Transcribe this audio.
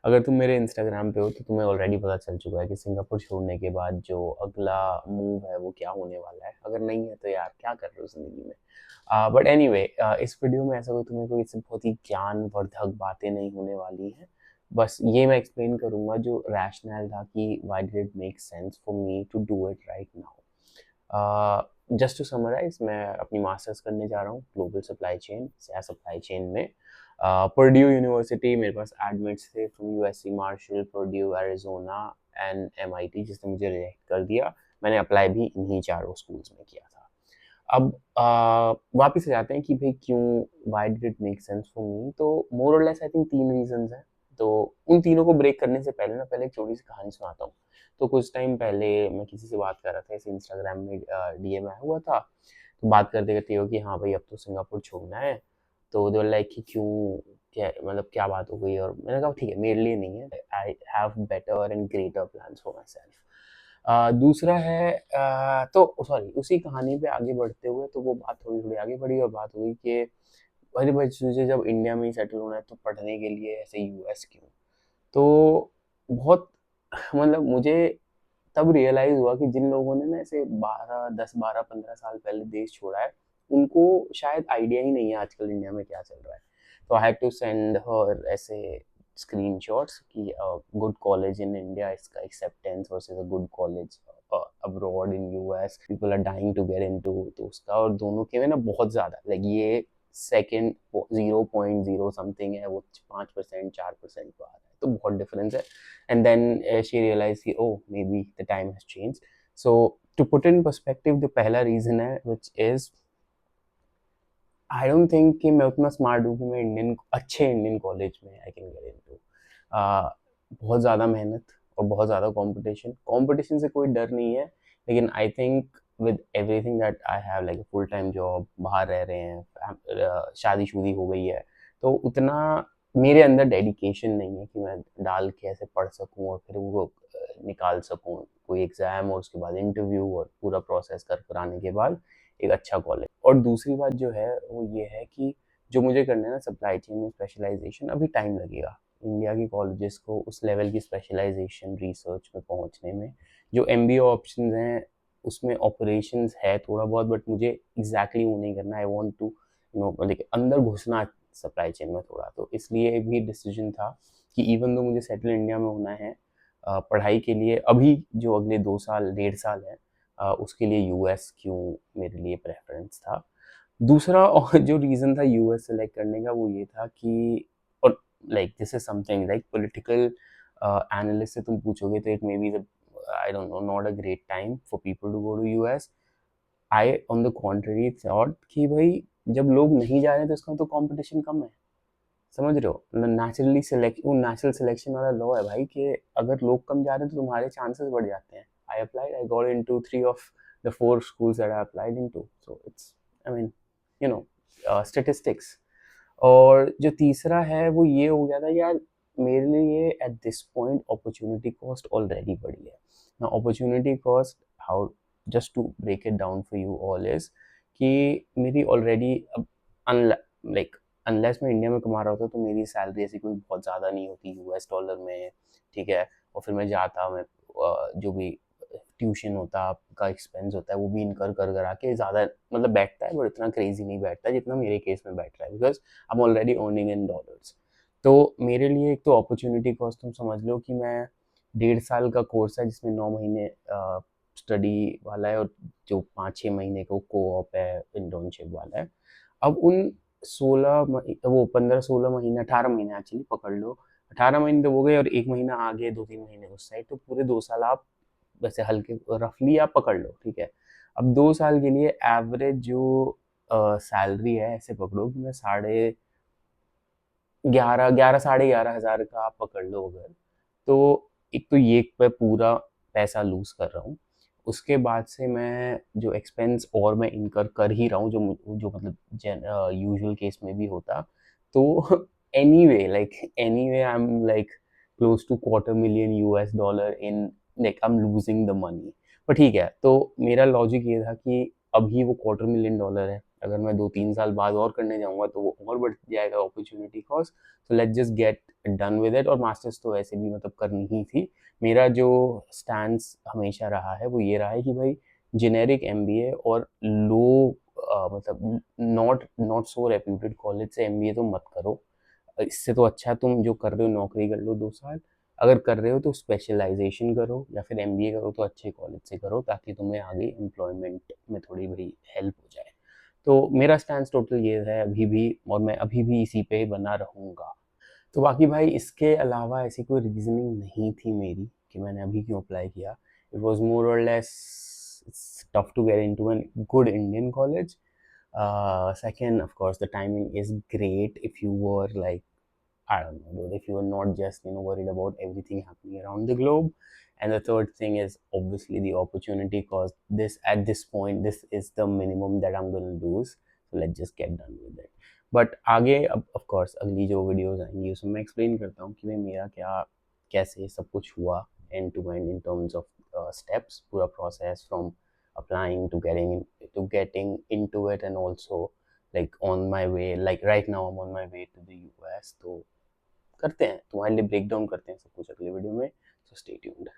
अगर तुम मेरे इंस्टाग्राम पे हो तो तुम्हें ऑलरेडी पता चल चुका है कि सिंगापुर छोड़ने के बाद जो अगला मूव है वो क्या होने वाला है। अगर नहीं है तो यार क्या कर रहे हो ज़िंदगी में। बट एनीवे, इस वीडियो में ऐसा कोई तुम्हें कोई इससे बहुत ही ज्ञानवर्धक बातें नहीं होने वाली हैं। बस ये मैं एक्सप्लेन करूँगा जो रैशनल था कि why did it make sense for me to do it right now. Just to summarize, मैं अपनी मास्टर्स करने जा रहा हूँ global supply chain supply chain में। पर्ड्यू यूनिवर्सिटी मेरे पास एडमिट्स थे from USC Marshall, Purdue, Arizona and MIT, जिसने मुझे रिजेक्ट कर दिया। मैंने अप्लाई भी इन्हीं चारों स्कूल्स में किया था। अब वापस आ जाते हैं कि भाई क्यों, why did it make sense for मी। तो मोर or less I think 3 reasons हैं। तो उन तीनों को ब्रेक करने से पहले पहले एक छोटी सी कहानी सुनाता हूँ। तो कुछ टाइम पहले मैं किसी से बात कर रहा था, ऐसे इंस्टाग्राम में डीएम आया हुआ था। तो बात करते करते हो कि हाँ भाई अब तो सिंगापुर छोड़ना है। तो दे वर लाइक कि क्यों, क्या मतलब क्या बात हो गई। और मैंने कहा ठीक है, मेरे लिए नहीं है, I have better and greater plans for my self. दूसरा है तो सॉरी, उसी कहानी पे आगे बढ़ते हुए तो वो बात थोड़ी थोड़ी आगे बढ़ी और बात हुई कि अरे भाई तुझे जब इंडिया में ही सेटल होना है तो पढ़ने के लिए ऐसे यूएस क्यों। तो बहुत मतलब मुझे तब रियलाइज हुआ कि जिन लोगों ने ना ऐसे 12 10 12 15 साल पहले देश छोड़ा है, उनको शायद आइडिया ही नहीं है आजकल इंडिया में क्या चल रहा है। तो I had to send her ऐसे स्क्रीनशॉट्स कि गुड कॉलेज इन इंडिया, इसका acceptance versus a good college abroad in US, people are dying to get into. तो उसका और दोनों के में ना बहुत ज़्यादा लाइक ये सेकेंड 0.0 समथिंग है, वो 5% 4% पे आ रहा है, तो बहुत डिफरेंस है। And then she realized कि oh maybe the time has changed. So to put in perspective, the पहला reason है which is I don't think कि मैं उतना स्मार्ट हूँ कि मैं अच्छे इंडियन कॉलेज में आई कैन गेट इनटू। बहुत ज़्यादा मेहनत और बहुत ज़्यादा कंपटीशन। कंपटीशन से कोई डर नहीं है, लेकिन I think with everything that I have like full time job, बाहर रह रहे हैं, शादी हो गई है, तो उतना मेरे अंदर डेडिकेशन नहीं है कि मैं डाल के ऐसे पढ़ सकूँ और फिर वो निकाल सकूँ कोई एग्ज़ाम और उसके बाद इंटरव्यू और पूरा प्रोसेस कर आने के बाद एक अच्छा कॉलेज। और दूसरी बात जो है वो ये है कि जो मुझे करना है ना सप्लाई चेन में स्पेशलाइजेशन, अभी टाइम लगेगा इंडिया की कॉलेजेस को उस लेवल की स्पेशलाइजेशन रिसर्च में पहुंचने में। जो एमबीए ऑप्शंस हैं उसमें ऑपरेशंस है थोड़ा बहुत, बट मुझे एग्जैक्टली वो नहीं करना। आई वांट टू मतलब अंदर घुसना सप्लाई चेन में थोड़ा। तो इसलिए भी डिसीजन था कि इवन दो मुझे सेटल इंडिया में होना है, पढ़ाई के लिए अभी जो अगले 2 साल 1.5 साल है, उसके लिए यूएस क्यों मेरे लिए प्रेफरेंस था। दूसरा और जो रीज़न था यूएस सेलेक्ट करने का वो ये था कि, और like this is something like political analyst से तुम पूछोगे तो it may be I don't know not a great time for people to go to US. I on the contrary thought कि भाई जब लोग नहीं जा रहे हैं तो इसका तो कंपटीशन कम है। समझ रहे हो, नेचुरली सिलेक्ट वो नेचुरल सिलेक्शन वाला लॉ है भाई कि अगर लोग कम जा रहे हैं तो तुम्हारे चांसेस बढ़ जाते हैं। I applied, I got into 3 of the 4 schools that I applied into, so it's I mean you know statistics. और जो तीसरा है वो ये हो गया था यार, मेरे लिए at this point opportunity cost already बढ़ी है ना। Opportunity cost, how, just to break it down for you all is कि मेरी ऑलरेडी अब लाइक अनलेस मैं इंडिया में कमा रहा होता तो मेरी सैलरी ऐसी कोई बहुत ज़्यादा नहीं होती यूएस डॉलर में, ठीक है। और फिर मैं जाता, मैं जो भी ट्यूशन होता आपका एक्सपेंस होता है वो भी इनकर कर आके ज़्यादा मतलब बैठता है, बट इतना क्रेजी नहीं बैठता जितना मेरे केस में बैठ रहा है, because I am already earning in dollars. तो मेरे लिए एक तो अपॉर्चुनिटी कॉस्ट तुम समझ लो कि मैं 1.5 साल का कोर्स है जिसमें 9 महीने स्टडी वाला है और जो 5 6 महीने का को ऑप है, इंटर्नशिप वाला है। अब उन 15 16 महीने 18 महीने एक्चुअली पकड़ लो, 18 महीने तो हो गए और 1 महीना आगे 2 3 महीने उस साइड, तो पूरे 2 साल आप वैसे हल्के रफली आप पकड़ लो, ठीक है। अब 2 साल के लिए एवरेज जो सैलरी है ऐसे पकड़ो कि मैं 11 11 साढ़े 11 हज़ार का आप पकड़ लो अगर। तो एक तो ये मैं पूरा पैसा लूज कर रहा हूँ। उसके बाद से मैं जो एक्सपेंस और मैं इनकर कर ही रहा हूँ जो मतलब यूजुअल केस में भी होता। तो anyway like anyway I am like close to $250,000 US dollar in, like I am losing the money. पर ठीक है, तो मेरा लॉजिक ये था कि अभी वो $250,000 है, अगर मैं 2-3 साल बाद और करने जाऊँगा तो वो और बढ़ जाएगा opportunity cost. So let's just get done with it. और मास्टर्स तो वैसे भी मतलब करनी ही थी। मेरा जो स्टैंस हमेशा रहा है वो ये रहा है कि भाई जेनेरिक एमबीए और लो मतलब not not so reputed college से एमबीए तो मत करो। इससे तो अच्छा तुम जो कर रहे हो नौकरी कर लो 2 साल। अगर कर रहे हो तो स्पेशलाइजेशन करो या फिर एमबीए करो तो अच्छे कॉलेज से करो ताकि तुम्हें आगे एम्प्लॉयमेंट में थोड़ी भाई हेल्प हो जाए। तो मेरा स्टैंड टोटल ये है अभी भी, और मैं अभी भी इसी पे बना रहूँगा। तो बाकी भाई इसके अलावा ऐसी कोई रीजनिंग नहीं थी मेरी कि मैंने अभी क्यों अप्लाई किया। It was more or less tough to get in to an good Indian college. Second, of course, the timing is great if you were like, I don't know, dude, if you are not just, worried about everything happening around the globe. And the third thing is obviously the opportunity, because at this point, this is the minimum that I'm going to lose. So let's just get done with it. But आगे अब of course अगली जो videos आएंगी उसमें मैं explain करता हूँ कि भाई मेरा क्या कैसे सब कुछ हुआ end to end in terms of steps, पूरा process from applying to getting into it, and also like on my way, like right now I'm on my way to the US. तो करते हैं तुम्हारे लिए ब्रेक डाउन करते हैं सब कुछ अगले वीडियो में। So stay tuned.